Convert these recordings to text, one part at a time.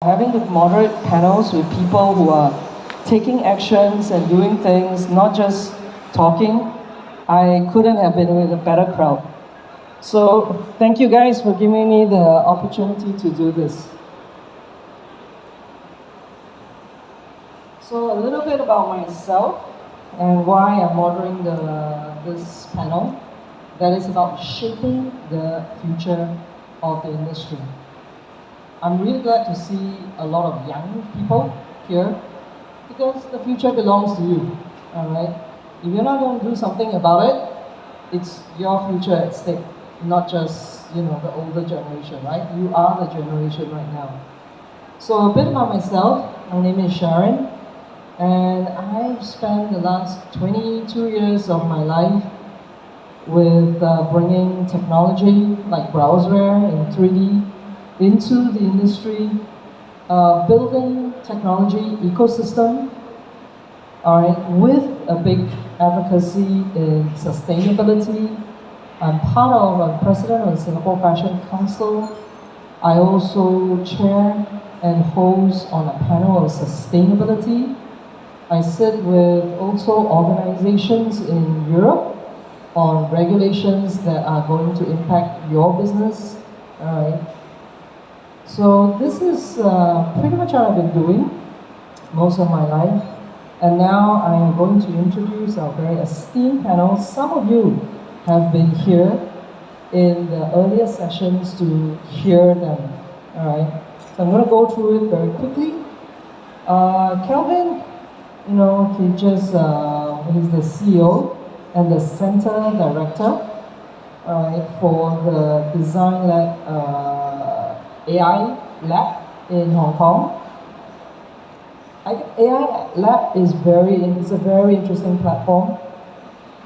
Having to moderate panels with people who are taking actions and doing things, not just talking, I couldn't have been with a better crowd. So thank you guys for giving me the opportunity to do this. So a little bit about myself and why I'm moderating this panel that is about shaping the future of the industry. I'm really glad to see a lot of young people here because the future belongs to you, all right? If you're not going to do something about it, it's your future at stake, not just, the older generation, right? You are the generation right now. So a bit about myself. My name is Sharon, and I've spent the last 22 years of my life with bringing technology like browserware in 3D into the industry, building technology ecosystem, all right, with a big advocacy in sustainability. I'm president of the Singapore Fashion Council. I also chair and host on a panel of sustainability. I sit with also organizations in Europe on regulations that are going to impact your business, all right. So this is pretty much what I've been doing most of my life. And now I am going to introduce our very esteemed panel. Some of you have been here in the earlier sessions to hear them, all right? So I'm going to go through it very quickly. Kelvin, he's the CEO and the center director, all right, for the Design Lab AI Lab in Hong Kong. I think AI Lab is a very interesting platform,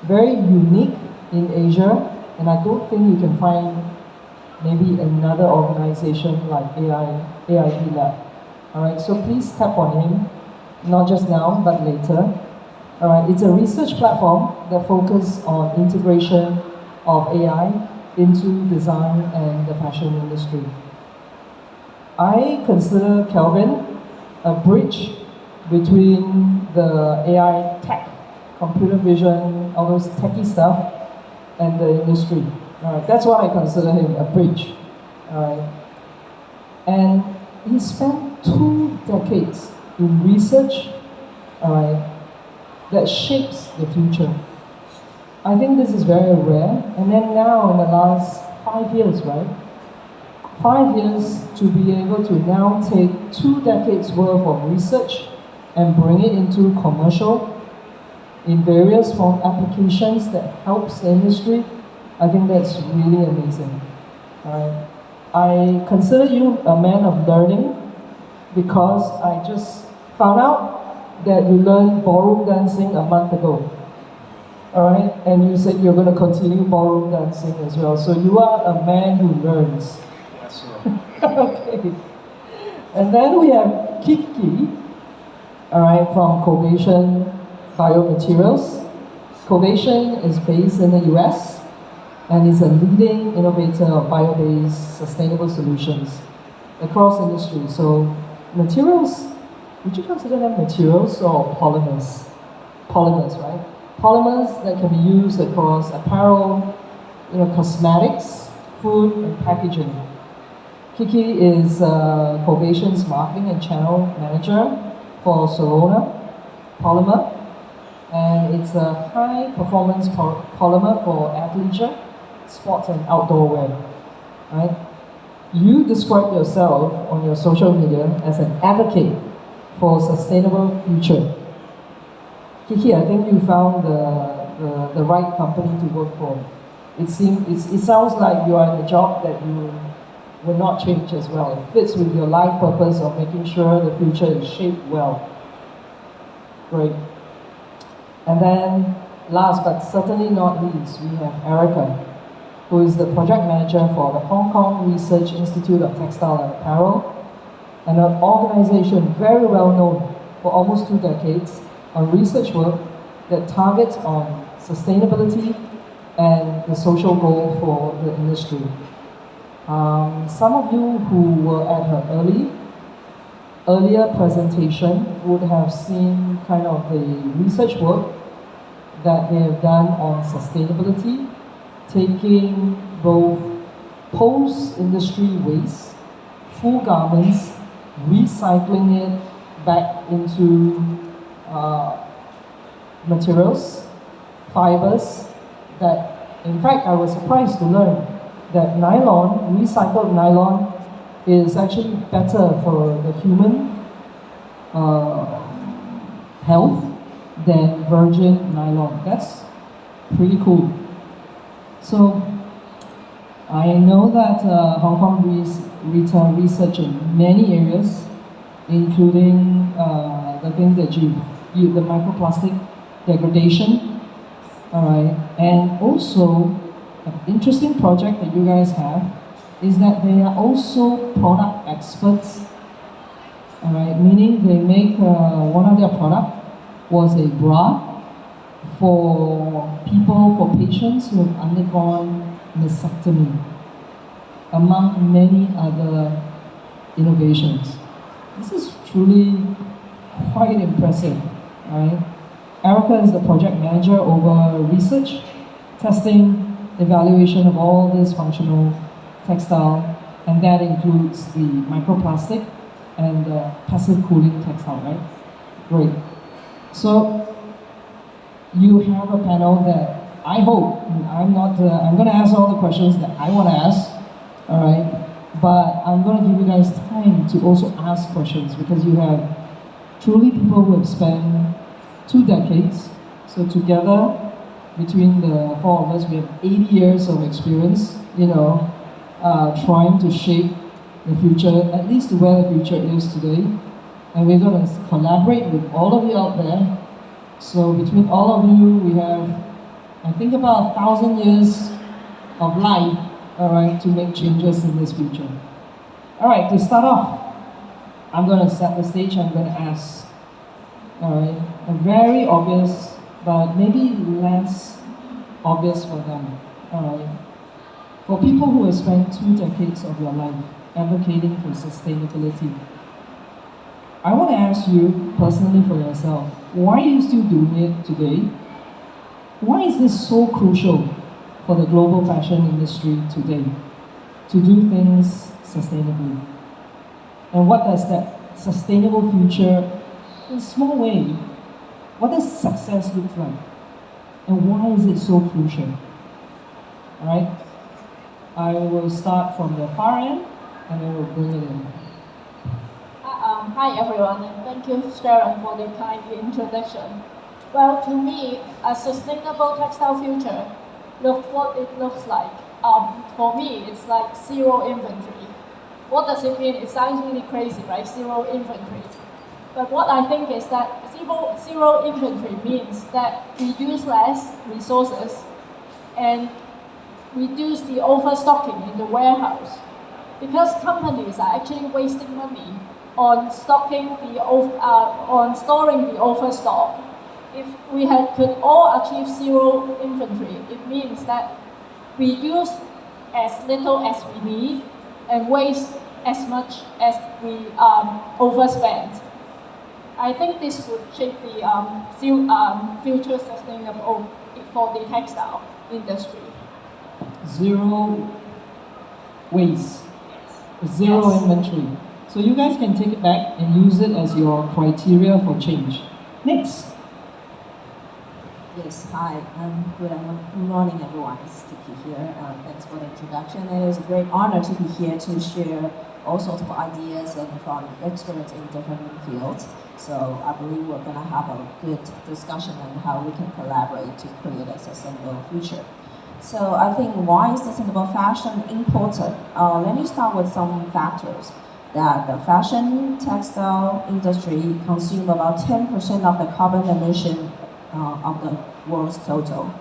very unique in Asia, and I don't think you can find maybe another organization like AIB Lab. All right, so please tap on him, not just now, but later. All right, it's a research platform that focuses on integration of AI into design and the fashion industry. I consider Kelvin a bridge between the AI tech, computer vision, all those techie stuff, and the industry. All right, that's why I consider him a bridge. All right, and he spent 2 decades in research, all right, that shapes the future. I think this is very rare. And then now, in the last 5 years, right? 5 years to be able to now take 2 decades worth of research and bring it into commercial in various form applications that helps the industry. I think that's really amazing. I consider you a man of learning because I just found out that you learned ballroom dancing a month ago. All right, and you said you're going to continue ballroom dancing as well. So you are a man who learns. Okay. And then we have Kiki, all right, from Covation Biomaterials. Covation is based in the US and is a leading innovator of bio-based sustainable solutions across industry. So materials, would you consider them materials or polymers? Polymers, right? Polymers that can be used across apparel, cosmetics, food, and packaging. Kiki is Covation's marketing and channel manager for Sorona Polymer, and it's a high-performance polymer for athleisure, sports, and outdoor wear. Right? You describe yourself on your social media as an advocate for a sustainable future. Kiki, I think you found the right company to work for. It sounds like you are in a job that you will not change as well. It fits with your life purpose of making sure the future is shaped well. Great. And then, last but certainly not least, we have Erica, who is the project manager for the Hong Kong Research Institute of Textile and Apparel, and an organization very well known for almost 2 decades on research work that targets on sustainability and the social goal for the industry. Some of you who were at her early earlier presentation would have seen kind of the research work that they have done on sustainability, taking both post-industry waste, full garments, recycling it back into materials, fibers, that in fact I was surprised to learn that nylon, recycled nylon, is actually better for the human health than virgin nylon. That's pretty cool. So I know that Hong Kong retail research in many areas, including the thing that the microplastic degradation, all right, and also an interesting project that you guys have is that they are also product experts, all right, meaning they make one of their product was a bra for patients who have undergone mastectomy, among many other innovations. This is truly quite impressive, right? Erica is the project manager over research, testing, evaluation of all this functional textile, and that includes the microplastic and the passive cooling textile, right? Great. So you have a panel that I hope, I'm going to ask all the questions that I want to ask, all right? But I'm going to give you guys time to also ask questions because you have truly people who have spent 2 decades. So together, between the 4 of us, we have 80 years of experience, trying to shape the future, at least to where the future is today. And we're going to collaborate with all of you out there. So between all of you, we have, I think, about 1,000 years of life, all right, to make changes in this future. All right, to start off, I'm going to set the stage. I'm going to ask, all right, a very obvious, but maybe less obvious for them, all right. For people who have spent 2 decades of your life advocating for sustainability, I want to ask you personally for yourself, why are you still doing it today? Why is this so crucial for the global fashion industry today, to do things sustainably? And what does that sustainable future, in a small way, what does success look like? And why is it so crucial? All right? I will start from the far end, and then we'll bring it in. Hi everyone, and thank you Sharon for the kind introduction. Well, to me, a sustainable textile future, look what it looks like. For me, it's like zero inventory. What does it mean? It sounds really crazy, right? Zero inventory. But what I think is that zero inventory means that we use less resources and reduce the overstocking in the warehouse. Because companies are actually wasting money on storing the overstock. If we could all achieve zero inventory, it means that we use as little as we need and waste as much as we overspend. I think this would shape the future sustainable for the textile industry. Zero waste, zero inventory. So you guys can take it back and use it as your criteria for change. Next. Yes, hi, good morning everyone. It's Sticky here. Thanks for the introduction. It is a great honor to be here to share all sorts of ideas and from experts in different fields. So I believe we're going to have a good discussion on how we can collaborate to create a sustainable future. So I think why is sustainable fashion important? Let me start with some factors. That the fashion textile industry consume about 10% of the carbon emission of the world's total.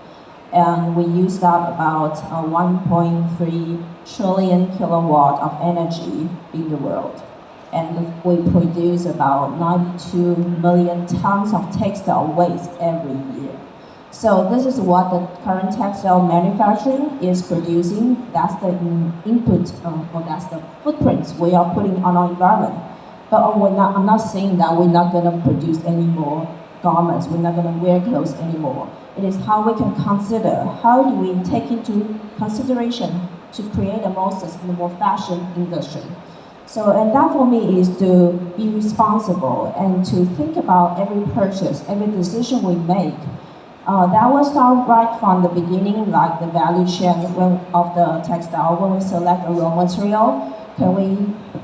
And we use that about 1.3 trillion kilowatt of energy in the world. And we produce about 92 million tons of textile waste every year. So this is what the current textile manufacturing is producing. That's the input, or that's the footprints we are putting on our environment. But I'm not saying that we're not going to produce any more garments, we're not going to wear clothes anymore. It is how we can consider, how do we take into consideration to create a more sustainable fashion industry. So, and that for me is to be responsible and to think about every purchase, every decision we make. That will start right from the beginning, like the value chain of the textile. When we select a raw material, can we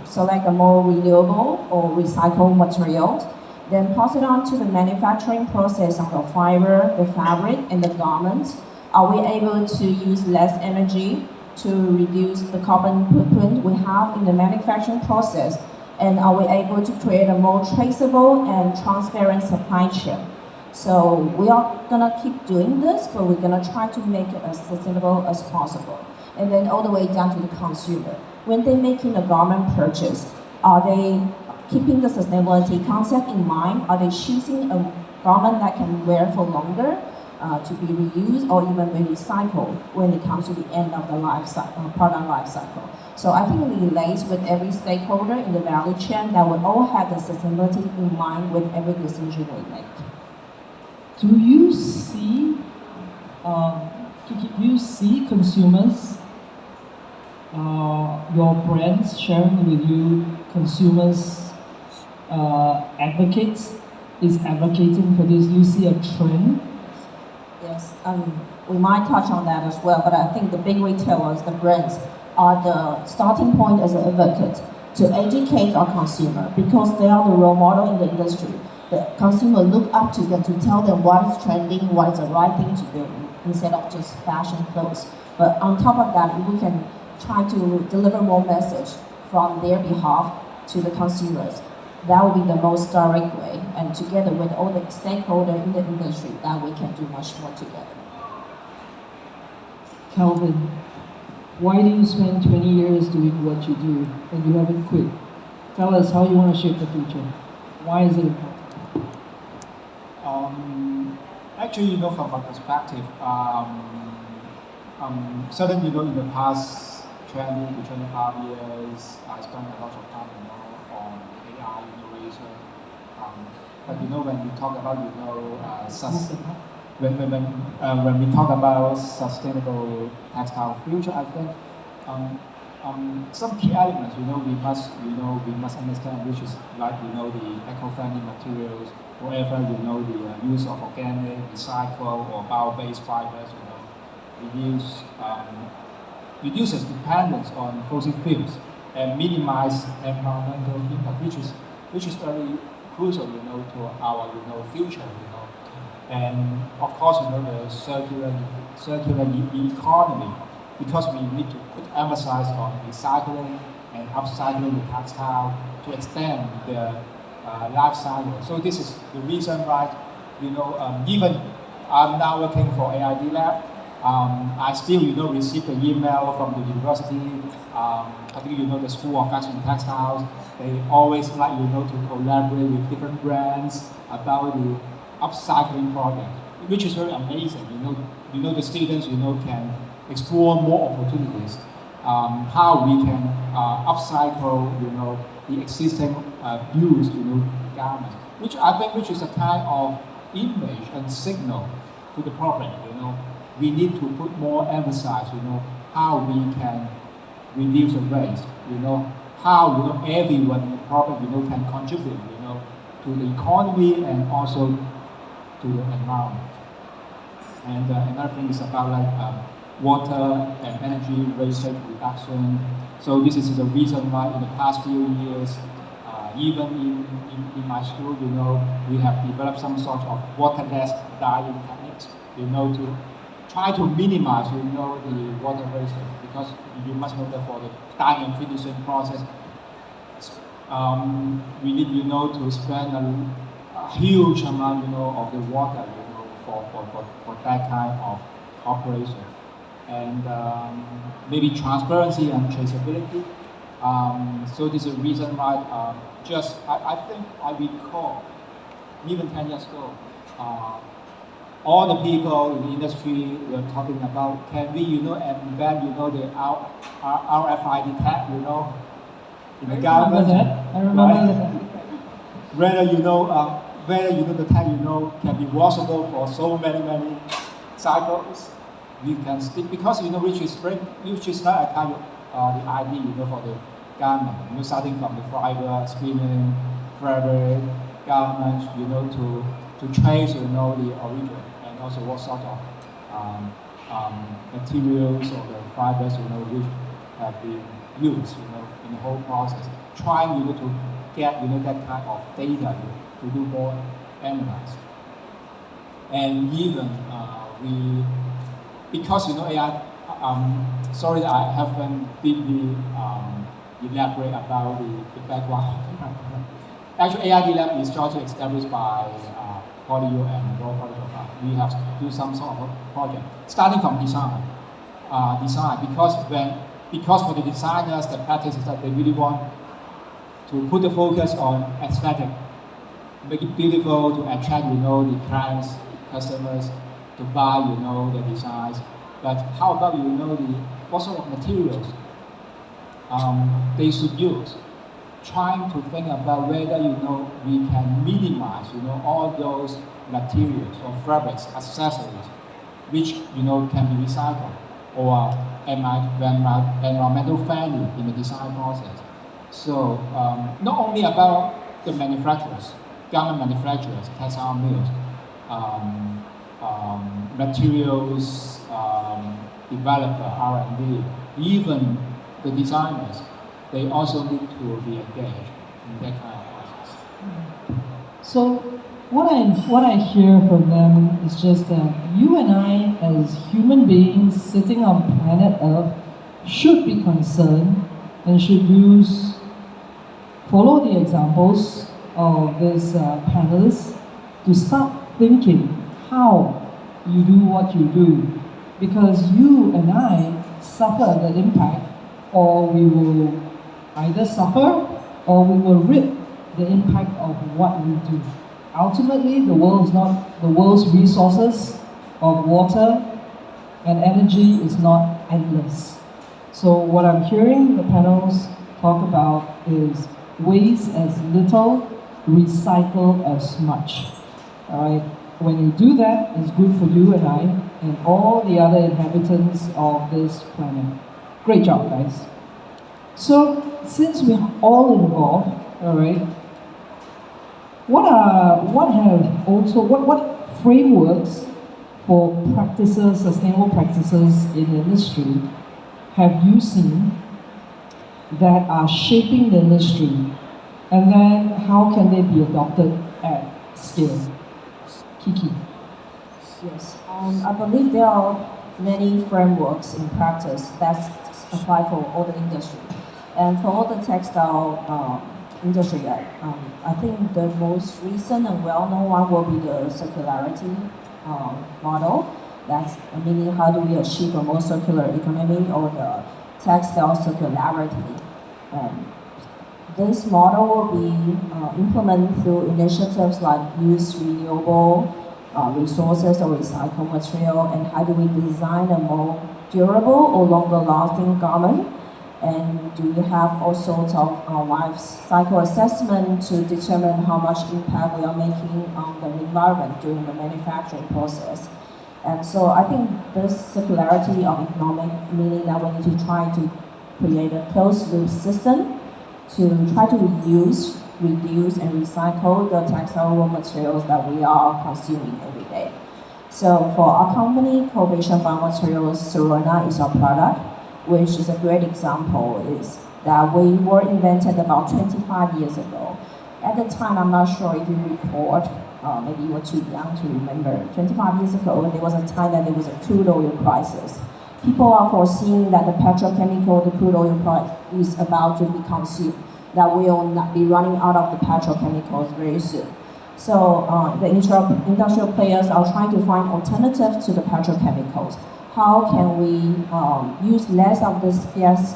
select a more renewable or recycled materials? Then pass it on to the manufacturing process of the fiber, the fabric, and the garments. Are we able to use less energy to reduce the carbon footprint we have in the manufacturing process? And are we able to create a more traceable and transparent supply chain? So we are gonna keep doing this, but we're gonna try to make it as sustainable as possible. And then all the way down to the consumer. When they're making a garment purchase, are they keeping the sustainability concept in mind? Are they choosing a garment that can wear for longer, to be reused or even be recycled when it comes to the end of the product life cycle? So I think it relates with every stakeholder in the value chain that we all have the sustainability in mind with every decision we make. Do you see consumers, your brands sharing with you, consumers advocating for this? Do you see a trend? Yes, we might touch on that as well, but I think the big retailers, the brands, are the starting point as an advocate to educate our consumer because they are the role model in the industry. The consumer look up to them to tell them what is trending, what is the right thing to do, instead of just fashion clothes. But on top of that, if we can try to deliver more message from their behalf to the consumers, that will be the most direct way, and together with all the stakeholders in the industry, that we can do much more together. Calvin, why do you spend 20 years doing what you do and you haven't quit? Tell us how you want to shape the future. Why is it important? Actually, from my perspective, certainly, in the past 20 to 25 years, I spent a lot of time, on AI innovation. But when we talk about, when we talk about sustainable textile future, I think some key elements, we must understand, which is like, the eco-friendly materials, whatever, the use of organic, recycle, or bio-based fibers, reduces dependence on fossil fuels and minimize environmental impact, which is very crucial, to our, future, And of course, the circular economy, because we need to put emphasis on recycling and upcycling the textile to extend the life cycle. So this is the reason why, even I'm now working for AID Lab, I still, receive the email from the university, particularly, the School of Fashion and Textiles. They always like, to collaborate with different brands about the upcycling project, which is very amazing. The students, can explore more opportunities, how we can upcycle, the existing used, garments, which I think is a kind of image and signal to the problem. We need to put more emphasis, how we can reduce the waste, how everyone in the problem, can contribute, to the economy and also to the environment. And another thing is about water and energy wastage reduction. So this is the reason why in the past few years, even in my school, we have developed some sort of waterless dyeing techniques, to try to minimize, the water wastage, because you must know that for the dyeing and finishing process, we need, to spend a huge amount, of the water, for that kind of operation. And maybe transparency and traceability. So this is the reason why, I think I recall, even 10 years ago, all the people in the industry were talking about, can we, embed, the RFID tag, in the garment. I remember that. whether the tank can be washable for so many cycles. We can stick because which is not a kind of the idea for the garment. Starting from the fiber, spinning, fabric, garments, to trace the origin and also what sort of materials or the fibers which have been used in the whole process. Trying to get that kind of data to do more analyze. And even because AI, sorry that I haven't deeply elaborate about the background. Actually, AID Lab is jointly established by Polio and Raw Polio. We have to do some sort of a project, starting from design. Because for the designers, the practice is that they really want to put the focus on aesthetic, make it beautiful to attract the clients, customers to buy the designs. But how about what sort of materials they should use? Trying to think about whether we can minimize all those materials or fabrics, accessories, which can be recycled or environmental friendly in the design process. So not only about the manufacturers, garment manufacturers, textile mills, materials developer, R&D, even the designers, they also need to be engaged in that kind of process. So what I hear from them is just that you and I, as human beings sitting on planet Earth, should be concerned and should follow the examples of these panelists to start thinking how you do what you do, because you and I suffer the impact, or we will either suffer or we will reap the impact of what we do. Ultimately, the world's resources of water and energy is not endless. So what I'm hearing the panels talk about is waste as little, recycle as much. All right. When you do that, it's good for you and I and all the other inhabitants of this planet. Great job, guys. So, since we're all involved, all right, what frameworks for practices, sustainable practices in the industry have you seen that are shaping the industry, and then how can they be adopted at scale? Kiki. Yes, I believe there are many frameworks in practice that apply for all the industry. And for all the textile industry, I think the most recent and well-known one will be the circularity model. That's meaning how do we achieve a more circular economy or the textile circularity. This model will be implemented through initiatives like use renewable resources or recycled material, and how do we design a more durable or longer lasting garment, and do we have all sorts of life cycle assessment to determine how much impact we are making on the environment during the manufacturing process. And so I think this circularity of economic, meaning that we need to try to create a closed loop system to try to reduce, and recycle the textile raw materials that we are consuming every day. So for our company, Covision Biomaterials, Sorona is our product, which is a great example, is that we were invented about 25 years ago. At the time, I'm not sure if you recall, maybe you were too young to remember, 25 years ago, there was a time that there was a crude oil crisis. People are foreseeing that the petrochemical, the crude oil price is about to be consumed, that we will not be running out of the petrochemicals very soon. So the industrial players are trying to find alternatives to the petrochemicals. How can we use less of the scarce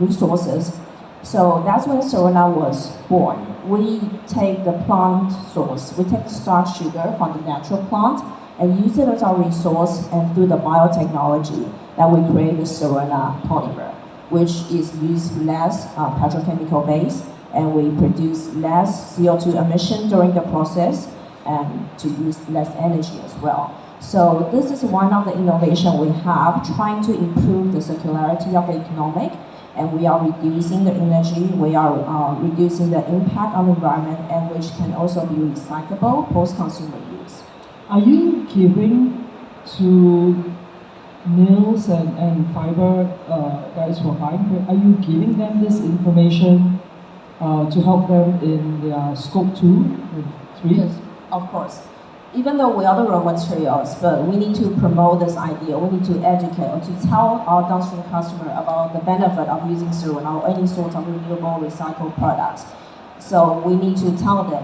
resources? So that's when Sorona was born. We take the plant source, we take the starch sugar from the natural plant and use it as our resource, and through the biotechnology that we create the Sorona polymer, which is used less petrochemical base and we produce less CO2 emission during the process and to use less energy as well. So this is one of the innovation we have, trying to improve the circularity of the economic, and we are reducing the energy, we are reducing the impact on the environment, and which can also be recyclable post-consumer use. Are you giving to mills and fiber guys who are buying, are you giving them this information to help them in their scope 2 and 3? Yes, of course. Even though we are the raw materials, but we need to promote this idea, we need to educate or to tell our downstream customer about the benefit of using zero or any sort of renewable recycled products. So we need to tell them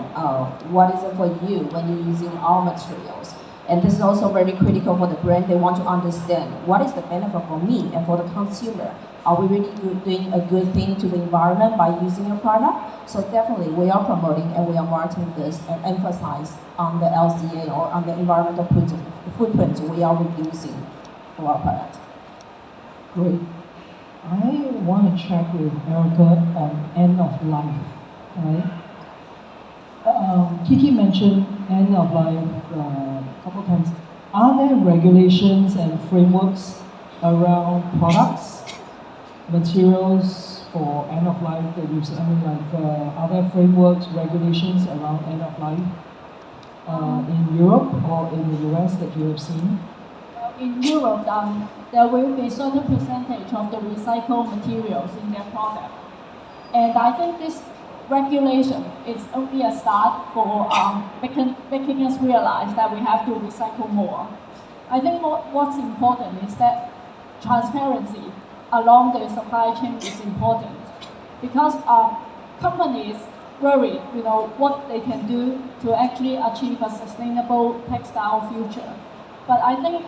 what is it for you when you're using our materials. And this is also very critical for the brand. They want to understand what is the benefit for me and for the consumer. Are we really doing a good thing to the environment by using your product? So definitely we are promoting and we are marketing this and emphasize on the LCA or on the environmental footprint we are reducing for our product. Great. I want to check with Erica on end of life, right? Kiki mentioned end of life a couple times. Are there regulations and frameworks around products, materials for end of life that you've seen? I mean, like, are there frameworks, regulations around end of life in Europe or in the US that you have seen? In Europe, there will be a certain percentage of the recycled materials in their product. And I think this regulation is only a start for making us realize that we have to recycle more. I think what's important is that transparency along the supply chain is important, because companies worry, what they can do to actually achieve a sustainable textile future. But I think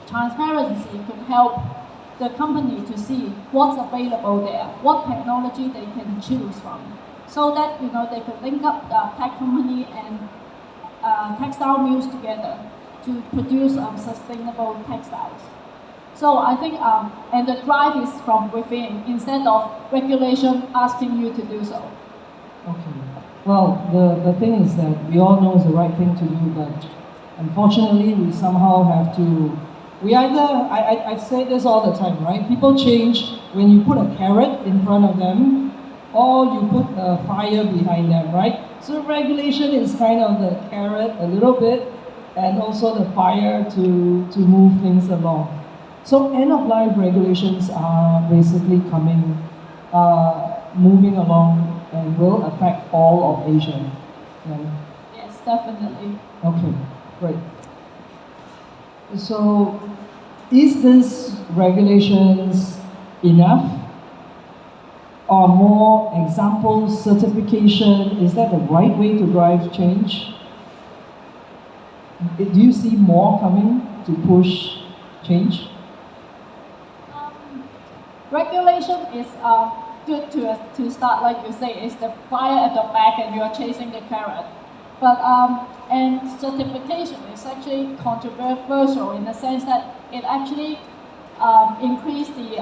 transparency could help the company to see what's available there, what technology they can choose from, so that they could link up the tech company and textile mills together to produce sustainable textiles. So I think, and the drive is from within instead of regulation asking you to do so. Okay. Well, the thing is that we all know it's the right thing to do, but unfortunately we somehow have to. I say this all the time, right? People change when you put a carrot in front of them or you put a fire behind them, right? So regulation is kind of the carrot a little bit and also the fire to move things along. So end of life regulations are basically moving along and will affect all of Asia. Right? Yes, definitely. Okay, great. So, is this regulations enough? Or more examples, certification, is that the right way to drive change? Do you see more coming to push change? Regulation is good to start, like you say, is the fire at the back and you are chasing the carrot. But and certification is actually controversial in the sense that it actually increased the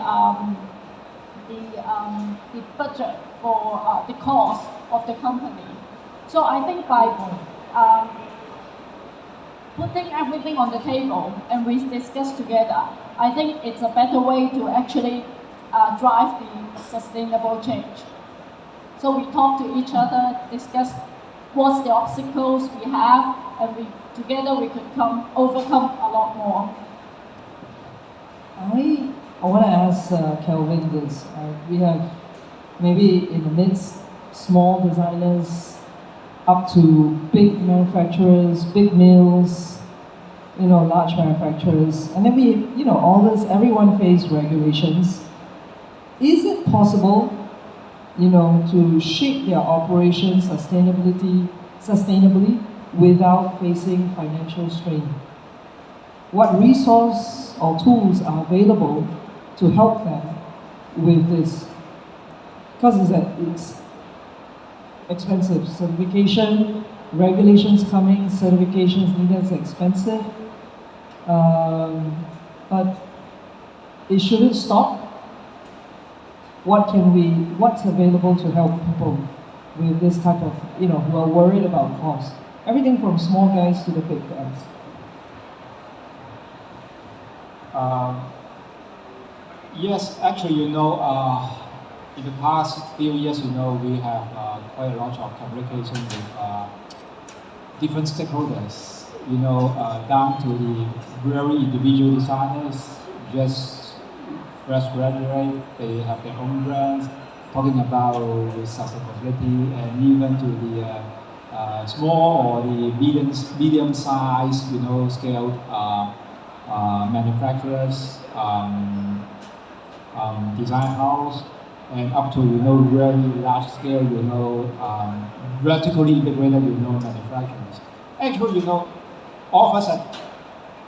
budget for the cost of the company. So I think by putting everything on the table and we discuss together, I think it's a better way to actually drive the sustainable change. So we talk to each other, discuss what's the obstacles we have, and together we could overcome a lot more. I want to ask Kelvin this. We have maybe in the midst small designers up to big manufacturers, big mills, large manufacturers, and then we, all this, everyone face regulations. Is it possible, to shape their operations sustainably without facing financial strain? What resource or tools are available to help them with this? Because it's expensive. Certification, regulations coming, certifications needed, it's expensive. But it shouldn't stop. what's available to help people with this type of, who are worried about cost. Everything from small guys to the big guys. Yes, actually, in the past few years, we have quite a lot of communication with different stakeholders, down to the very individual designers, just fresh graduate, they have their own brands, talking about sustainability, and even to the small or the medium-sized, scaled manufacturers, design house, and up to really large scale, vertically integrated, manufacturers. Actually, all of us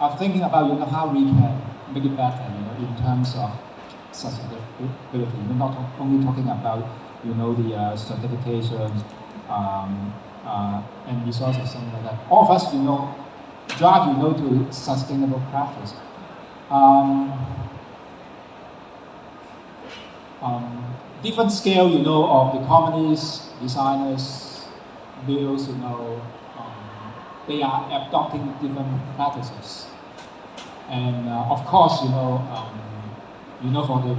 are thinking about how we can make it better, in terms of sustainability. We're not only talking about the certifications and resources, something like that. All of us, drive to sustainable practice. Different scale, of the companies, designers, builds, they are adopting different practices. And of course, for the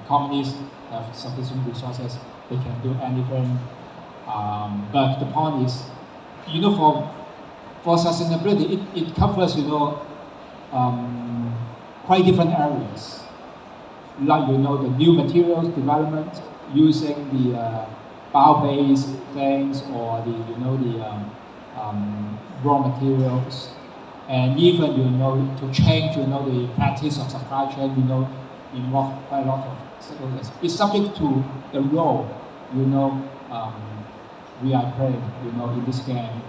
companies have sufficient resources, they can do anything. But the point is, for sustainability, it covers, quite different areas. Like, the new materials development using the bio-based things, or the raw materials, and even to change the practice of supply chain, involve quite a lot of stakeholders. It's subject to the role we are playing in this game.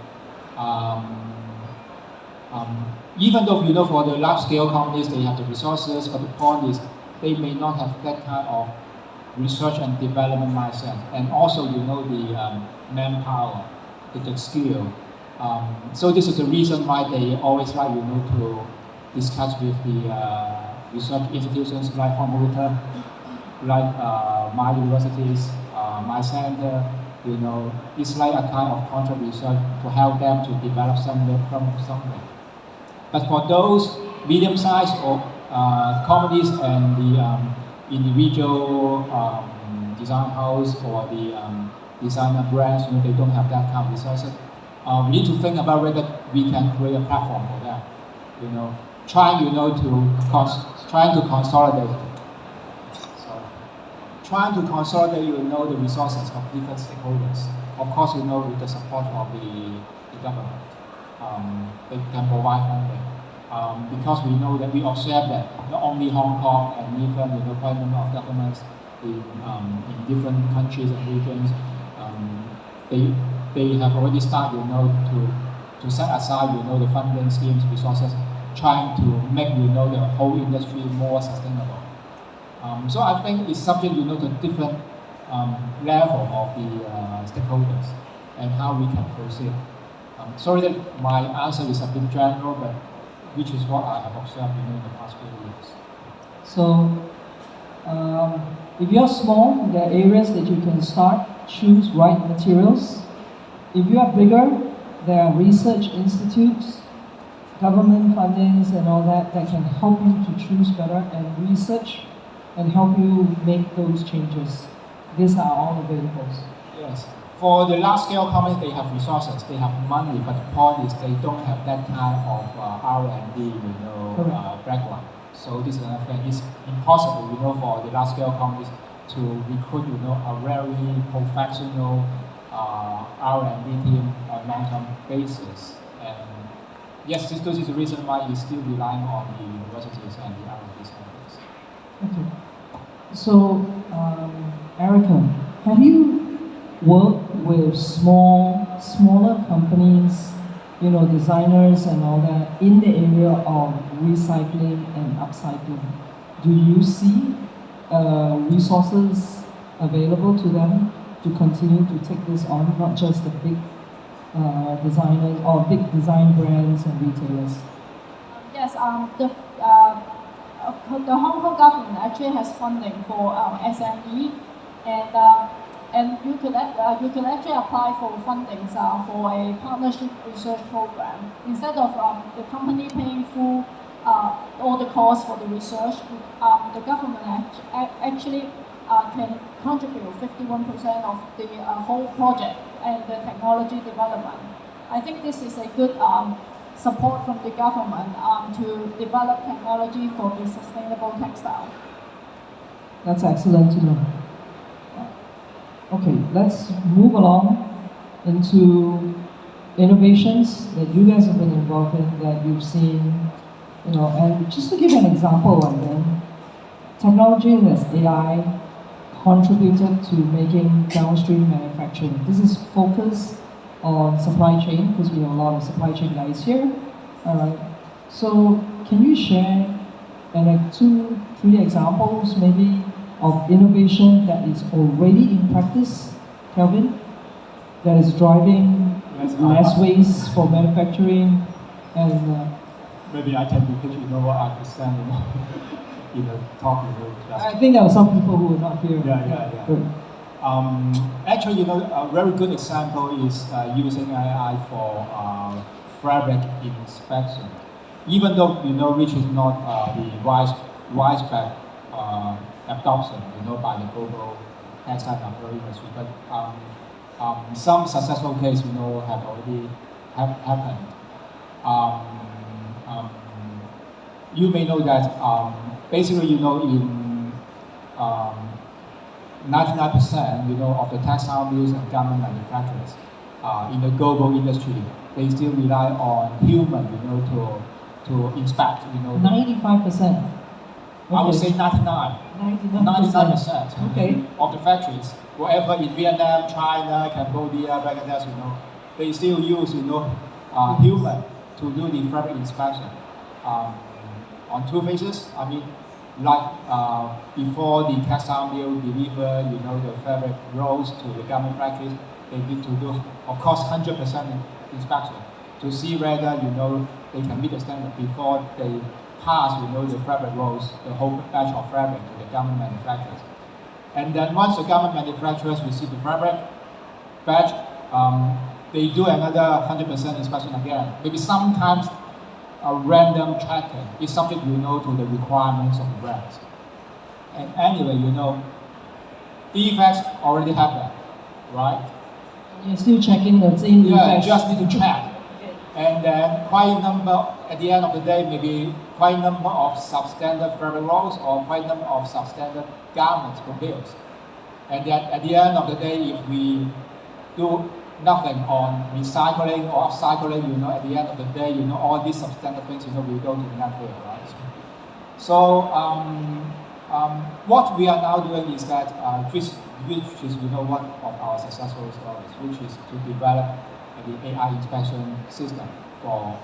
Even though for the large scale companies they have the resources, but the point is they may not have that kind of research and development mindset, and also the manpower, the skill. So this is the reason why they always like to discuss with the research institutions like Homometer, like my universities, my center. It's like a kind of contract research to help them to develop something. But for those medium-sized or companies and the individual design house or the designer brands, they don't have that kind of resources. We need to think about whether we can create a platform for that. Trying to consolidate. Trying to consolidate, the resources of different stakeholders. Of course, with the support of the government, they can provide funding. Because we know that we observe that not only Hong Kong and even quite a number of governments in different countries and regions, they have already started to set aside the funding schemes, resources, trying to make the whole industry more sustainable. So I think it's subject to different level of the stakeholders and how we can proceed. Sorry that my answer is a bit general, but which is what I have observed in the past few years. So, if you're small, there are areas that you can start, choose right materials. If you are bigger, there are research institutes, government fundings and all that can help you to choose better and research and help you make those changes. These are all available. Yes. For the large scale companies, they have resources, they have money, but the point is they don't have that kind of R&D, background. So this is another thing. It's impossible, for the large scale companies to recruit, a very professional R&D team on a long-term basis. And yes, this is the reason why you're still relying on the universities and the R&D centers. Okay. So, Erica, have you worked with smaller companies, designers and all that in the area of recycling and upcycling? Do you see resources available to them to continue to take this on, not just the big designers or big design brands and retailers? Yes, of the Hong Kong government actually has funding for SME, and you can actually apply for funding for a partnership research program. Instead of the company paying full all the costs for the research, the government actually can contribute 51% of the whole project and the technology development. I think this is a good support from the government to develop technology for the sustainable textile. That's excellent to know. Okay, let's move along into innovations that you guys have been involved in, that you've seen, and just to give an example of them, technology as AI contributed to making downstream manufacturing. This is focused on supply chain, because we have a lot of supply chain guys here. So can you share 2-3 examples maybe of innovation that is already in practice, Kelvin, that is driving less waste for manufacturing, and maybe I can repeat, what I understand, talking. I think there are some people who are not here. Yeah. Good. Actually, a very good example is using AI for fabric inspection. Even though which is not the widespread adoption, by the global textile and apparel industry, but some successful cases, have already happened. You may know that basically, in 99%, of the textile mills and garment manufacturers in the global industry, they still rely on human, to inspect, 95%. I would say 99%. 99%. Okay. Of the factories, wherever in Vietnam, China, Cambodia, Bangladesh, they still use, human to do the fabric inspection. On two phases, like before the textile mill deliver, the fabric rolls to the garment factories, they need to do, of course, 100% inspection to see whether, they can meet the standard before they pass, the fabric rolls, the whole batch of fabric to the garment manufacturers. And then once the garment manufacturers receive the fabric batch, they do another 100% inspection again. Maybe sometimes a random checking is subject, to the requirements of the brands. And anyway, defects already happen, right? You're still checking the same defects. Yeah, just need to check. And then quite number, at the end of the day, maybe quite number of substandard fabric rolls or quite number of substandard garments produced. And then at the end of the day, if we do nothing on recycling or upcycling, at the end of the day, all these substandard things, will go to the landfill, right? So what we are now doing is that, which is, one of our successful stories, which is to develop the AI inspection system for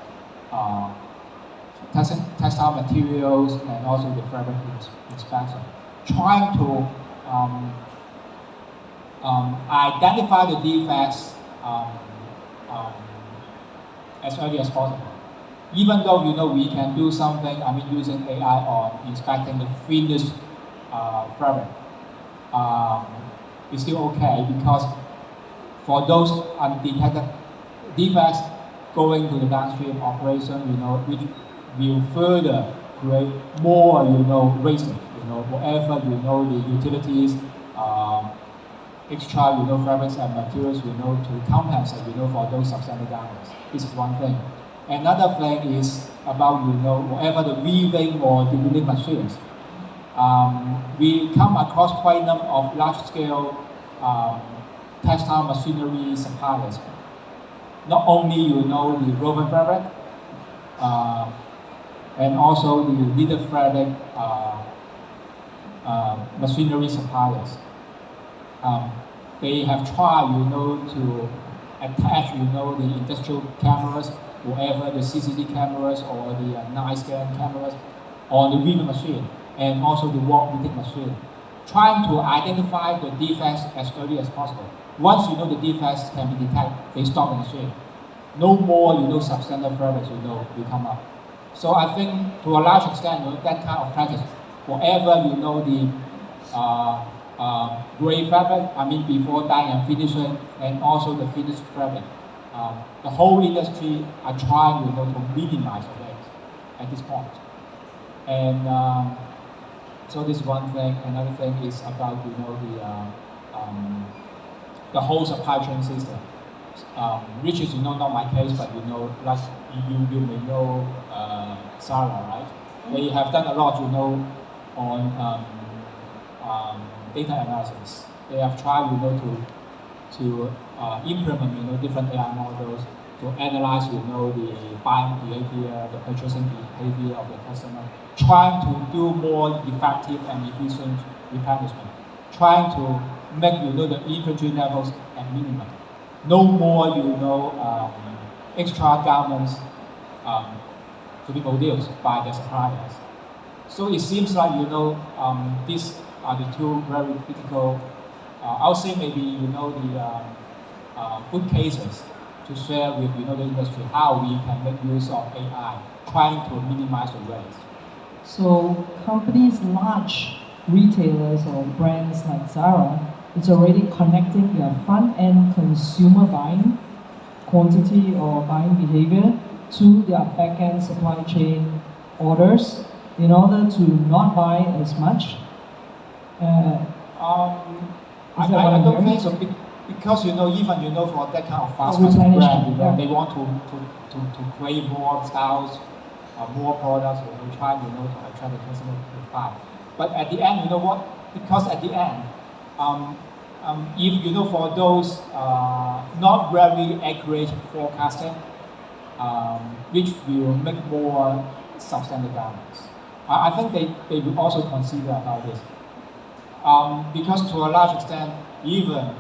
textile materials and also the fabric inspection, trying to identify the defects as early as possible. Even though we can do something, using AI on inspecting the finished fabric, it's still okay, because for those undetected defects going to the downstream operation, which will further create more, wastage, whatever, the utilities, extra, fabrics and materials, to compensate, for those substandard garments. This is one thing. Another thing is about, whatever the weaving or the milling machines. We come across quite a number of large-scale textile machinery suppliers. Not only, the woven fabric, and also the knitted fabric machinery suppliers. They have tried, to attach, the industrial cameras, whatever the CCD cameras or the night scan cameras on the weaving machine, and also the warp knitting machine, trying to identify the defects as early as possible. Once the defects can be detected, they stop the machine. No more, substandard fabrics, will come up. So I think to a large extent, that kind of practice whatever the gray fabric, before dyeing and finishing, and also the finished fabric. The whole industry are trying to minimize the waste at this point. And so this is one thing. Another thing is about the whole supply chain system, which is not my case, but like you may know Sarah, right? They have done a lot on data analysis. They have tried to implement different AI models to analyze the buying behavior, the purchasing behavior of the customer, trying to do more effective and efficient replenishment, trying to make the inventory levels at minimum. No more extra garments to be produced by the suppliers. So it seems like these are the two very critical. I would say maybe the good cases to share with the industry how we can make use of AI, trying to minimize the waste. So companies, large retailers or brands like Zara, it's already connecting their front-end consumer buying quantity or buying behavior to their back-end supply chain orders in order to not buy as much. I don't think so, because even for that kind of fast fashion brand, they want to create more styles, more products, try to attract the customer to buy. But at the end, because at the end, if for those not very accurate forecasting, which will make more substandard garments, I think they will also consider about this. Because to a large extent, even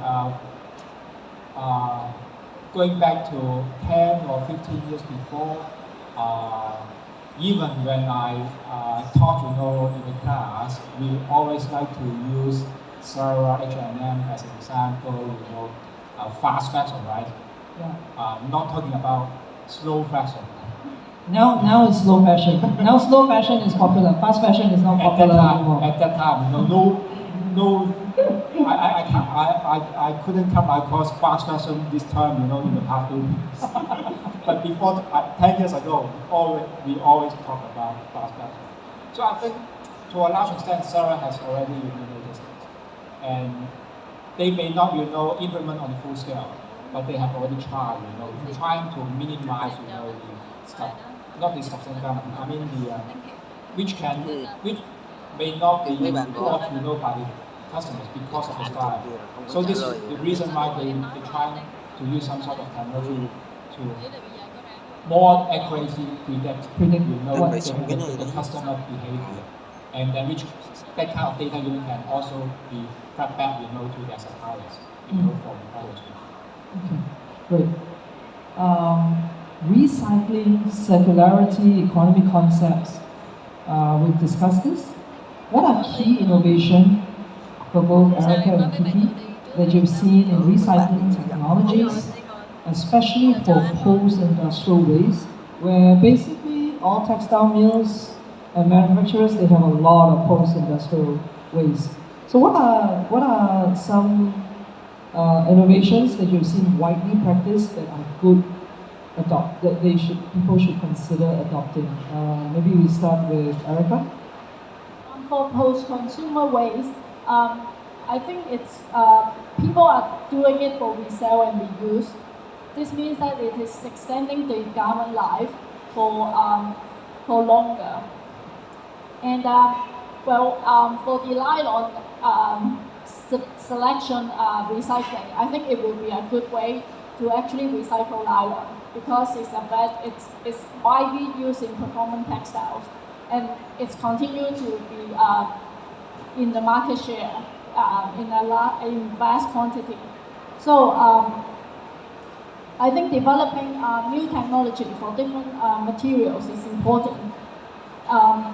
going back to 10 or 15 years before, even when I taught in the class, we always like to use Zara, H&M as an example, fast fashion, right? Yeah. Not talking about slow fashion. Now it's slow fashion. Now slow fashion is popular. Fast fashion is not popular anymore. At that time, I couldn't come across fast fashion this time, in the past 2 weeks. But before 10 years ago, we always talk about fast fashion. So I think to a large extent, Sarah has already noticed it, and they may not implement on the full scale, but they have already tried, trying to minimize the stuff, not the substandard garment. Which may not be bought by the customers because of the style. So this is the reason why they try to use some sort of technology to more accurately predict the customer behavior, and then which that kind of data can also be fed back to their suppliers for replenishment. Okay, great. Recycling, circularity, economy concepts. We've discussed this. What are key innovations for both Erica and Kiki that you've seen in recycling technologies, especially for post-industrial waste, where basically all textile mills and manufacturers, they have a lot of post-industrial waste. So what are some innovations that you've seen widely practiced that are good that people should consider adopting? Maybe we start with Erica. For post-consumer waste, I think it's people are doing it for resale and reuse. This means that it is extending the garment life for longer. And for the nylon selection recycling, I think it will be a good way to actually recycle nylon because it's widely used in performance textiles, and it's continued to be in the market share in vast quantity. So I think developing new technology for different materials is important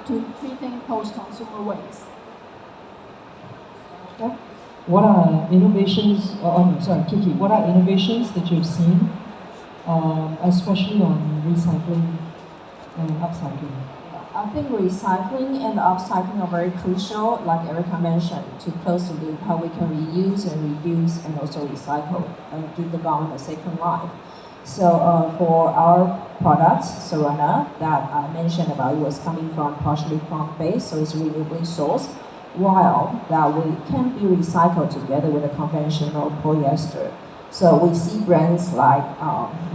to treating post-consumer waste. Okay. What are innovations? Kiki. What are innovations that you've seen, especially on recycling and upcycling? I think recycling and upcycling are very crucial, like Erica mentioned, to close the loop, how we can reuse and reduce and also recycle and give the garment a second life. So for our product, Sarana, that I mentioned about, it was coming from partially plant-based, so it's renewably sourced, while that we can be recycled together with a conventional polyester. So we see brands like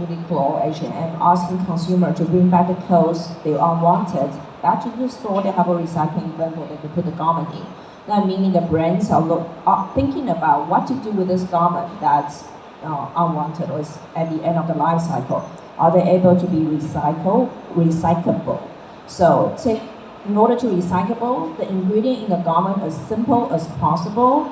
Uniqlo, H&M asking consumers to bring back the clothes they unwanted back to the store. They have a recycling bin where they can put the garment in. That meaning the brands are thinking about what to do with this garment that's unwanted or is at the end of the life cycle. Are they able to be recyclable? So in order to recyclable, the ingredient in the garment as simple as possible.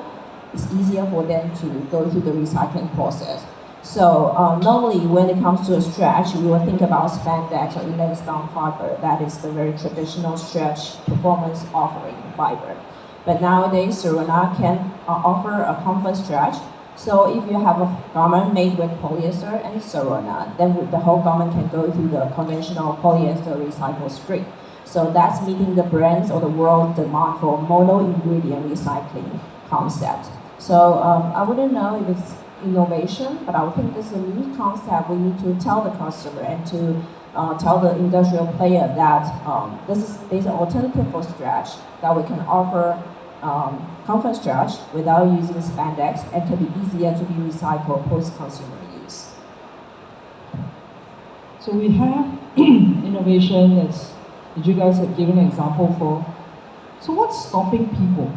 It's easier for them to go through the recycling process. So normally when it comes to a stretch, we will think about spandex or elastane fiber. That is the very traditional stretch performance offering fiber. But nowadays, Sarana can offer a comfort stretch. So if you have a garment made with polyester and Sarana, then the whole garment can go through the conventional polyester recycle stream. So that's meeting the brands or the world demand for mono-ingredient recycling concept. So I wouldn't know if it's innovation, but I would think this is a new concept. We need to tell the customer and to tell the industrial player that there's an alternative for stretch that we can offer comfort stretch without using spandex and can be easier to be recycled post-consumer use. So we have innovation that you guys have given an example for. So what's stopping people?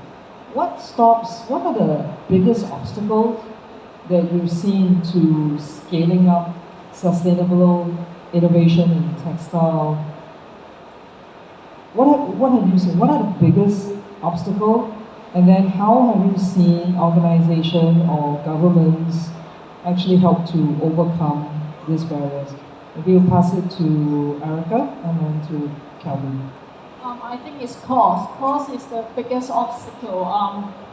What are the biggest obstacles that you've seen to scaling up sustainable innovation in textile? What have you seen? What are the biggest obstacles? And then how have you seen organizations or governments actually help to overcome these barriers? Maybe we'll pass it to Erica and then to Calvin. I think it's cost. Cost is the biggest obstacle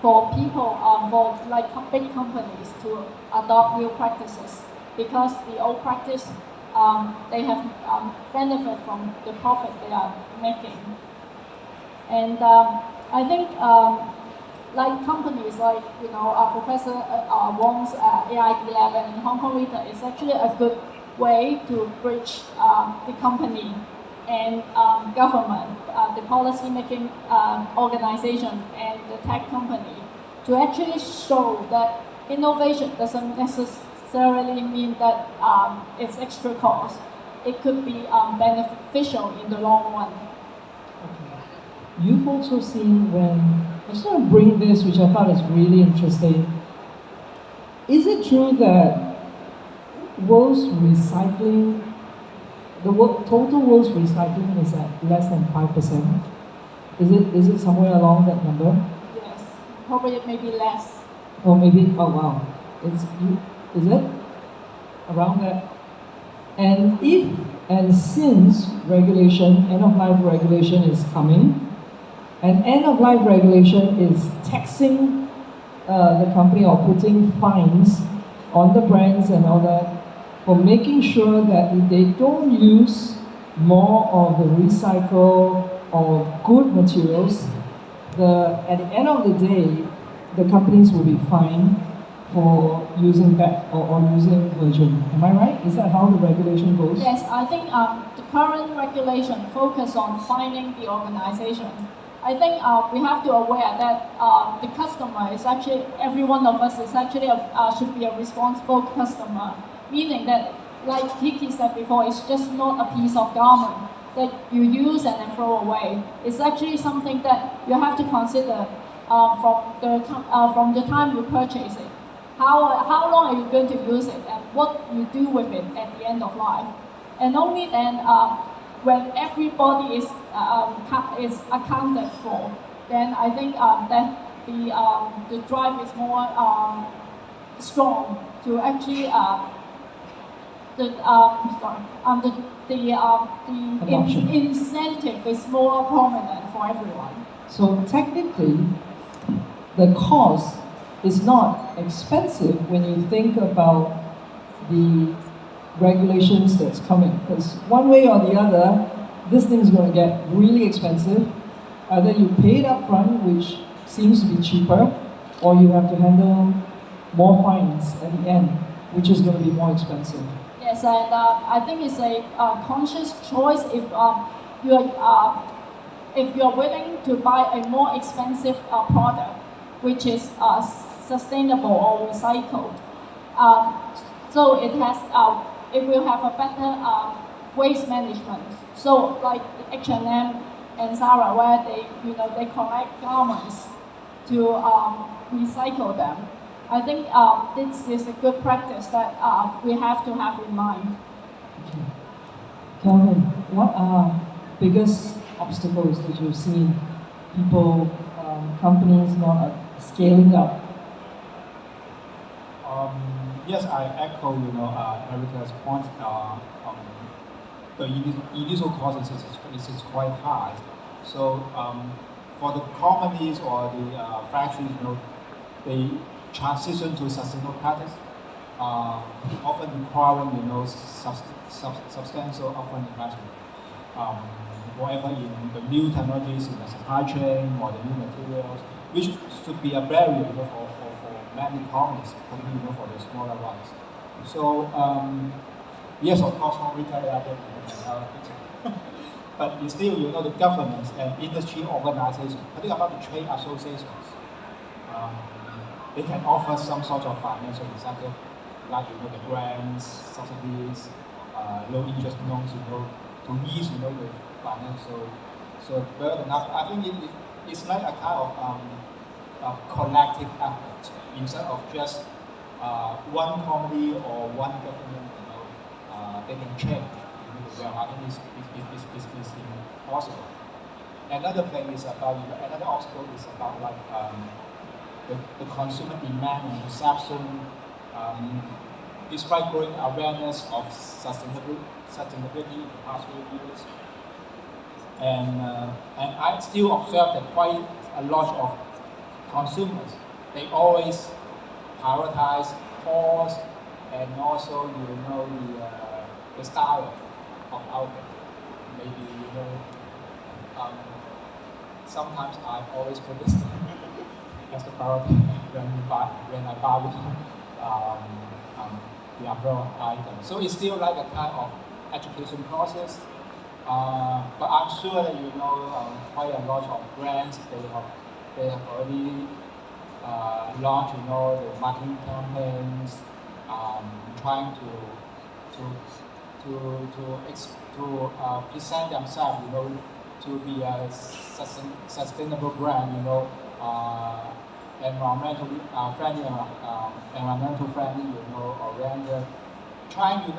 for people, for like big companies to adopt new practices, because the old practice, they have benefit from the profit they are making. And I think like companies like Professor Wong's AID Lab in Hong Kong Retail is actually a good way to bridge the company and government, the policy-making organization, and the tech company to actually show that innovation doesn't necessarily mean that it's extra cost. It could be beneficial in the long run. Okay. You've also seen I just want to bring this, which I thought is really interesting. Is it true that the total world's recycling is at less than 5%? Is it somewhere along that number? Yes, probably maybe less. Or maybe, oh wow, is it around that? And since regulation, end-of-life regulation is coming, and end-of-life regulation is taxing the company or putting fines on the brands and all that, for making sure that if they don't use more of the recycle or good materials, at the end of the day, the companies will be fined for using that or using virgin. Am I right? Is that how the regulation goes? Yes, I think the current regulation focus on finding the organization. I think we have to aware that the customer is actually, every one of us is actually should be a responsible customer. Meaning that, like Kiki said before, it's just not a piece of garment that you use and then throw away. It's actually something that you have to consider from the time you purchase it. How long are you going to use it, and what you do with it at the end of life? And only then, when everybody is accounted for, then I think that the drive is more strong to actually. The incentive is more prominent for everyone. So technically, the cost is not expensive when you think about the regulations that's coming. Because one way or the other, this thing is going to get really expensive. Either you pay it up front, which seems to be cheaper, or you have to handle more fines at the end, which is going to be more expensive. Yes, and I think it's a conscious choice if you're willing to buy a more expensive product, which is sustainable or recycled. So it will have a better waste management. So like H&M and Zara, where they collect garments to recycle them. I think this is a good practice that we have to have in mind. Okay. Calvin, what are biggest obstacles that you've seen people, companies not scaling up? Yes, I echo Erica's point. The initial cost is quite high. So for the companies or the factories, they transition to sustainable practice, often requiring substantial upfront investment. Whatever in the new technologies in the supply chain or the new materials, which should be a barrier for many companies, particularly for the smaller ones. So yes, of course, no retailer out there, but it's still the governments and industry organizations, particularly about the trade associations, they can offer some sort of financial incentive, like the grants, subsidies, low interest loans, to ease the financial burden. I think it's like a kind of collective effort instead of just one company or one government. They can change. I think it's impossible. Another thing is about another obstacle is about like the consumer demand and perception. Despite growing awareness of sustainability in the past few years, and I still observe that quite a lot of consumers, they always prioritize cost and also the style of outfit. Maybe sometimes I always put this as the priority when I buy the apparel item. So it's still like a kind of education process. But I'm sure that quite a lot of brands they have already launched the marketing campaigns, trying to present themselves to be a sustainable brand, environmentally friendly, environmental friendly, oriented, trying to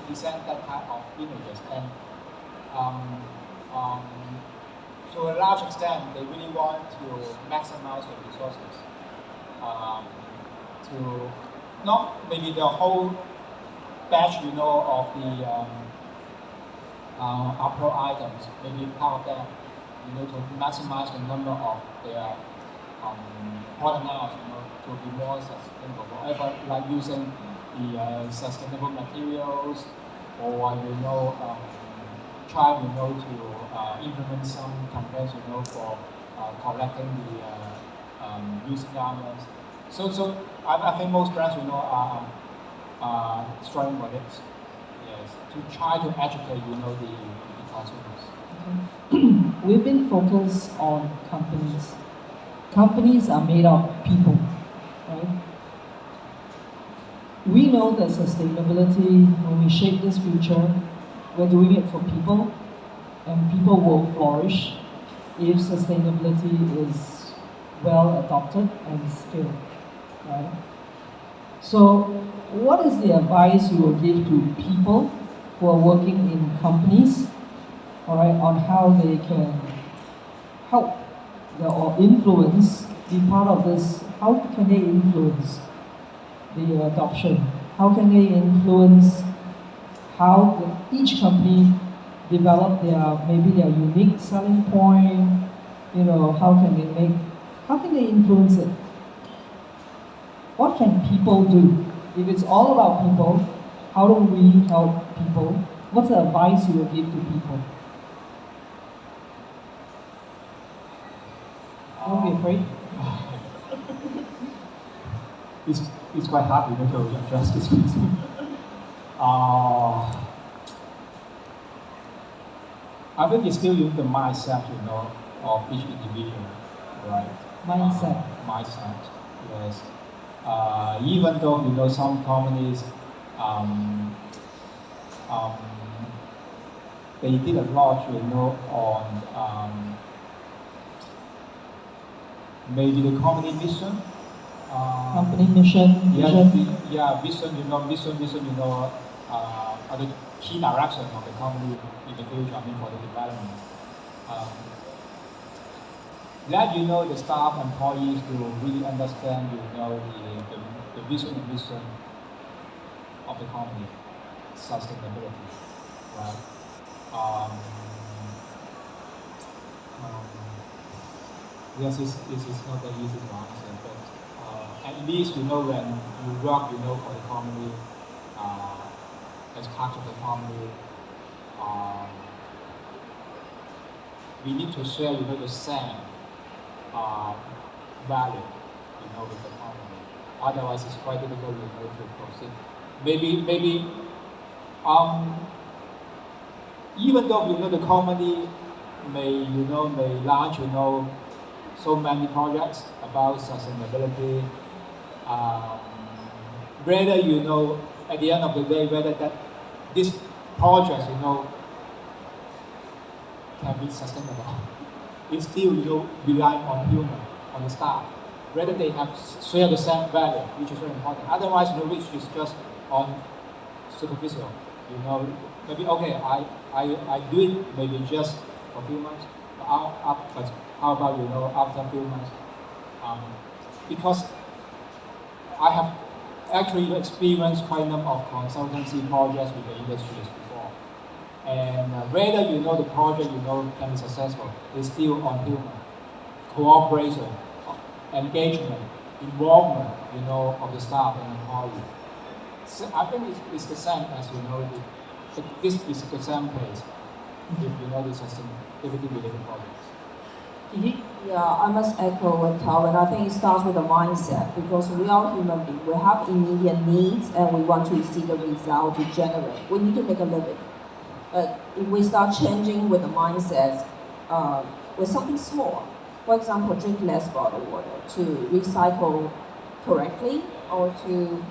present that kind of images. And to a large extent, they really want to maximize the resources to not maybe the whole batch, of the apparel items, maybe part of them, to maximize the number of their product lines, to be more sustainable. Whatever, like using the sustainable materials, or try to implement some campaigns for collecting the used garments. So I think most brands are struggling with it. Yes, to try to educate the consumers. Okay. We've been focused on companies. Companies are made of people, right? We know that sustainability, when we shape this future, we're doing it for people, and people will flourish if sustainability is well adopted and scaled, right? So, what is the advice you will give to people who are working in companies, all right, on how they can help or influence, be part of this? How can they influence the adoption? How can they influence how each company develop maybe their unique selling point? How can they influence it? What can people do? If it's all about people, how do we help people? What's the advice you will give to people? Don't be afraid. It's quite hard, to address this question. I think it's still in the mindset, of each individual, right? Mindset. Mindset, yes. Even though, some companies, they did a lot, on maybe the company mission. Company mission. Vision. Are the key direction of the company in the future, for the development. Let the staff, employees to really understand, the vision and mission of the company, sustainability, right? Yes, this is not that easy to answer, but at least when you work, for the company, as part of the company, we need to share, the same value, with the company. Otherwise, it's quite difficult, to proceed. Maybe, even though the company may launch, so many projects about sustainability, whether at the end of the day, whether that this project, can be sustainable. It still, relying on human, on the staff. Whether they have share the same value, which is very important. Otherwise, which is just on superficial. Maybe okay, I do it maybe just for a few months, but how about after a few months? Because I have actually experienced quite a number of consultancy projects with the industries before, and whether the project can be successful is still on human cooperation, engagement, involvement of the staff and employees. So I think it's the same as this is the same case if the sustainability related projects. Yeah, I must echo what Calvin. I think it starts with the mindset because we are human beings. We have immediate needs and we want to see the result to generate. We need to make a living. But if we start changing with the mindset, with something small, for example, drink less bottled water, to recycle correctly, or to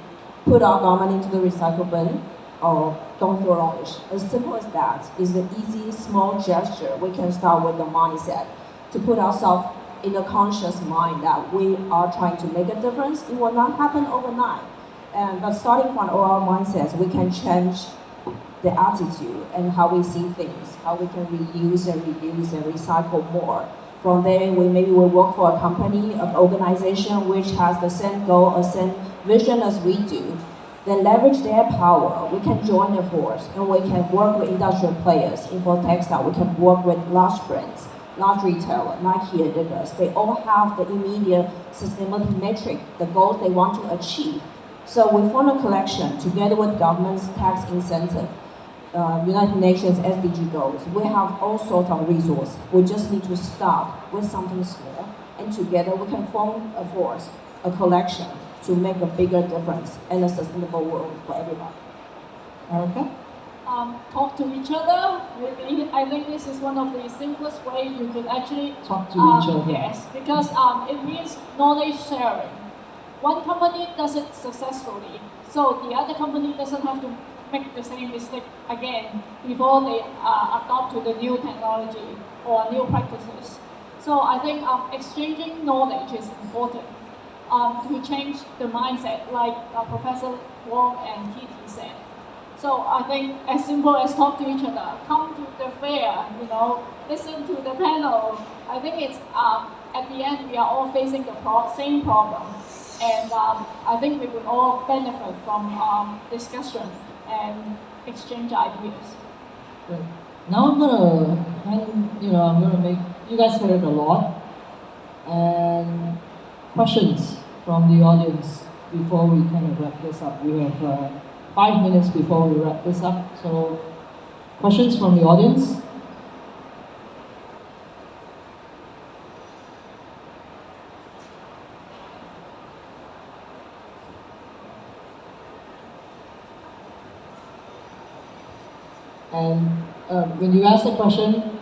put our garment into the recycle bin, or don't throw rubbish. As simple as that is an easy, small gesture. We can start with the mindset to put ourselves in a conscious mind that we are trying to make a difference. It will not happen overnight. But starting from our mindsets, we can change the attitude and how we see things, how we can reuse and reduce and recycle more. From there, maybe we work for a company, an organization which has the same goal, the same vision as we do. Then leverage their power. We can join the force, and we can work with industrial players. For textile, we can work with large brands, large retailer, Nike, Adidas. They all have the immediate sustainability metric, the goals they want to achieve. So we form a collection together with government's tax incentive, United Nations SDG goals. We have all sorts of resources. We just need to start with something small, and together we can form a force, a collection, to make a bigger difference in a sustainable world for everybody. Erica? Talk to each other. I think this is one of the simplest ways you can actually Talk to each other. Yes, because it means knowledge sharing. One company does it successfully, so the other company doesn't have to make the same mistake again before they adopt to the new technology or new practices. So I think exchanging knowledge is important to change the mindset, like Professor Wong and Kitty said. So I think as simple as talk to each other, come to the fair, listen to the panel. I think it's at the end we are all facing the same problem, and I think we will all benefit from discussion and exchange ideas. Great. Now I'm gonna make, you guys heard a lot, and questions from the audience before we kind of wrap this up. We have 5 minutes before we wrap this up, so questions from the audience? And when you ask the question,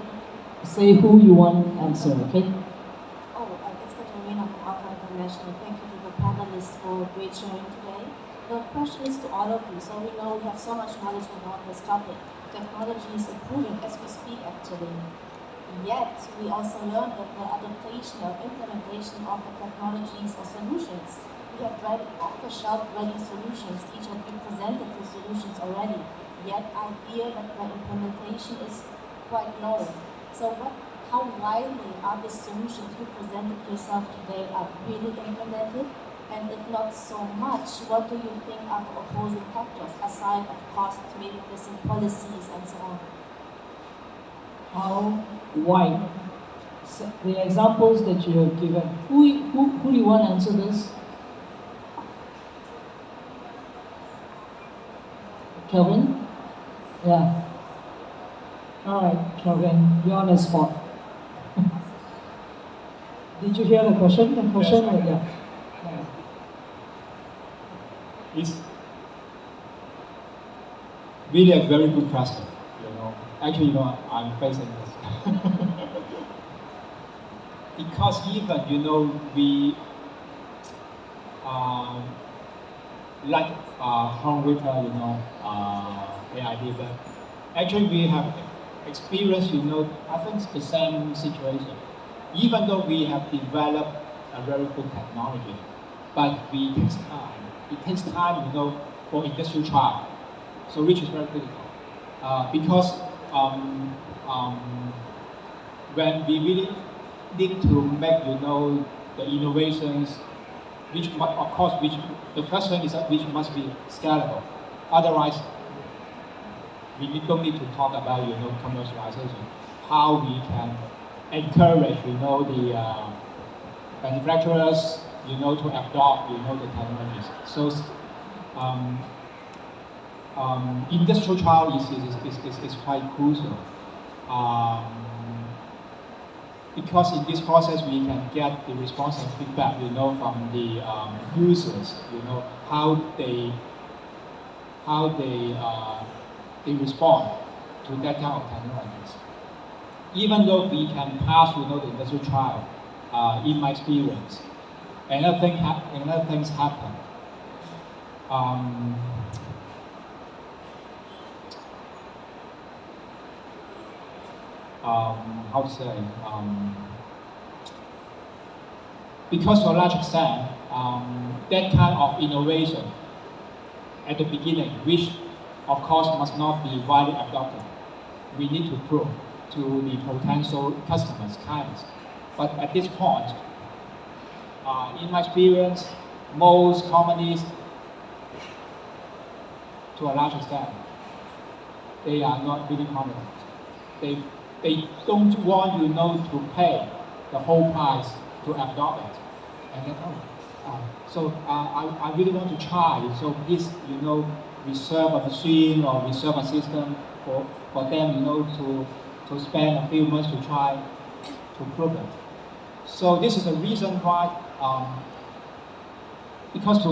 say who you want to answer, okay? It's Katerina from Alpha International. Thank you to the panelists for great sharing today. The question is to all of you. So we know we have so much knowledge about this topic. Technology is improving as we speak, actually. Yet, we also learned that the adaptation or implementation of the technologies or solutions, we have ready off-the-shelf ready solutions. Each of you presented the solutions already. Yet, I hear that the implementation is quite low. So, how widely are the solutions you presented yourself today are really implemented? And if not so much, what do you think are the opposing factors, aside of costs, maybe missing policies and so on? How wide? So the examples that you have given, who do you want to answer this? Kelvin? Yeah. All right, Kelvin, you're on the spot. Did you hear the question? The question? Yes, Yeah. It's really a very good question. Actually, I'm facing this because even we like hungry, AI, but actually we have experienced, I think the same situation. Even though we have developed a very good technology, but it takes time. It takes time, for industrial trial, so which is very critical. Because when we really need to make, the innovations, which the first thing is that which must be scalable. Otherwise, we don't need to talk about, commercialization. How we can encourage, the manufacturers, to adopt, the technologies. So, industrial trial is quite crucial. Because in this process we can get the response and feedback, from the users, how they respond to that kind of technologies. Even though we can pass, the industrial trial, in my experience, another things happen. How to say? Because to a large extent, that kind of innovation at the beginning, which of course must not be widely adopted, we need to prove to the potential customers, clients. But at this point, in my experience, most companies, to a large extent, they are not really confident. They don't want, to pay the whole price to adopt it. And then, so I really want to try. So please, reserve a machine or reserve a system for them, to spend a few months to try to prove it. So this is the reason why, because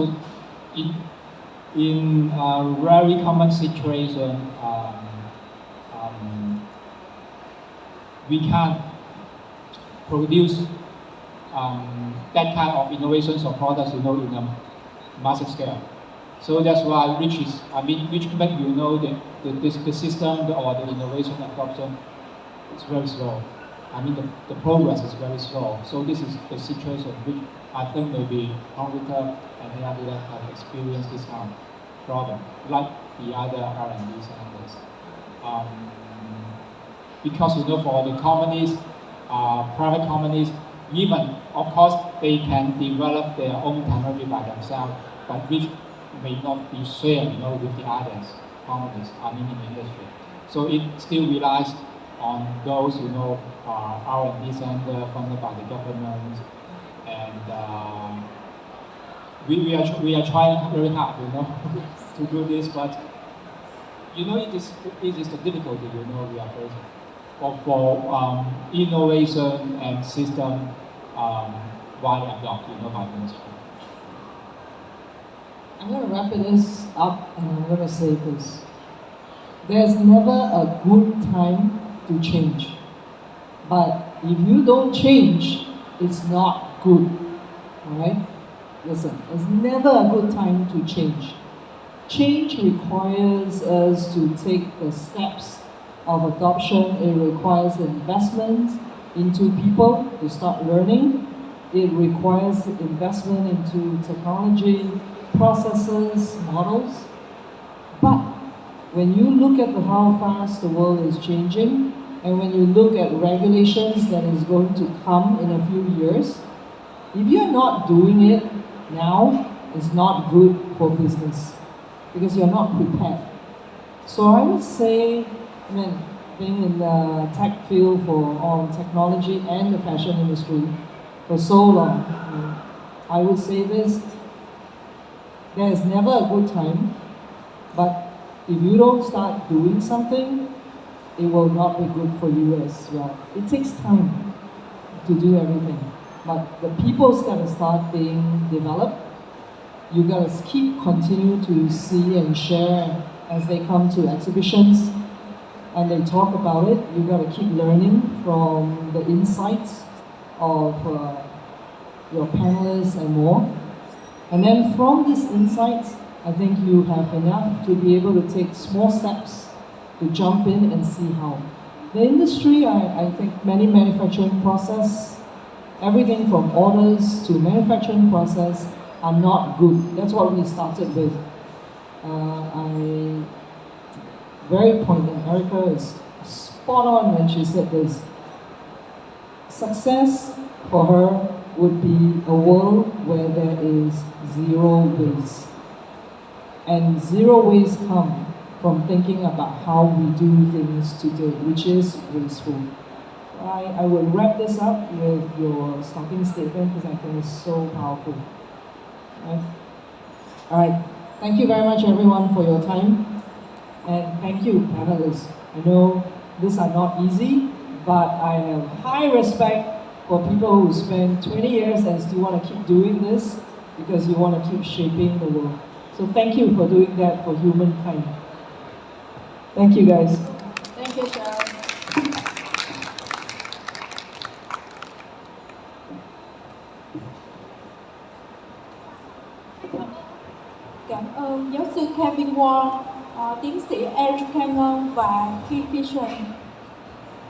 in a very common situation, we can't produce that kind of innovations or products, in a massive scale. So that's why which make the system or the innovation adoption is very slow. The progress is very slow. So this is the situation which I think maybe Hongkong and the other have experienced this kind of problem, like the other R&D centers. Because for the companies, private companies, even of course they can develop their own technology by themselves, but which may not be shared, with the others companies, in the industry. So it still relies on those, R&D center funded by the government, and we are trying very hard, to do this, but it is the difficulty, we are facing for innovation and system widely adopted, by the industry. I'm going to wrap this up and I'm going to say this. there's never a good time to change. But if you don't change, it's not good. Alright? Listen, there's never a good time to change. Change requires us to take the steps of adoption. It requires investment into people to start learning. It requires investment into technology, processes, models. But when you look at how fast the world is changing, and when you look at regulations that is going to come in a few years, if you're not doing it now, it's not good for business because you're not prepared. So I would say, being in the tech field on technology and the fashion industry for so long, I would say this: there is never a good time, but if you don't start doing something, it will not be good for you as well. It takes time to do everything, but the people's gotta start being developed. You gotta continue to see and share as they come to exhibitions and they talk about it. You gotta keep learning from the insights of your panelists and more. And then from these insights, I think you have enough to be able to take small steps to jump in and see how. The industry, I think many manufacturing process, everything from orders to manufacturing process are not good. That's what we started with. Very poignant. Erica is spot on when she said this. Success for her would be a world where there is zero waste. And zero waste come from thinking about how we do things today, which is wasteful. I will wrap this up with your starting statement because I think it's so powerful. All right. Thank you very much, everyone, for your time. And thank you, panelists. I know these are not easy, but I have high respect for people who spend 20 years and still want to keep doing this because you want to keep shaping the world. So thank you for doing that for humankind. Thank you, guys. Thank you, Sharon. Cảm ơn giáo sư Kevin Wong, tiến sĩ Eric Cannon và Keith Fisher.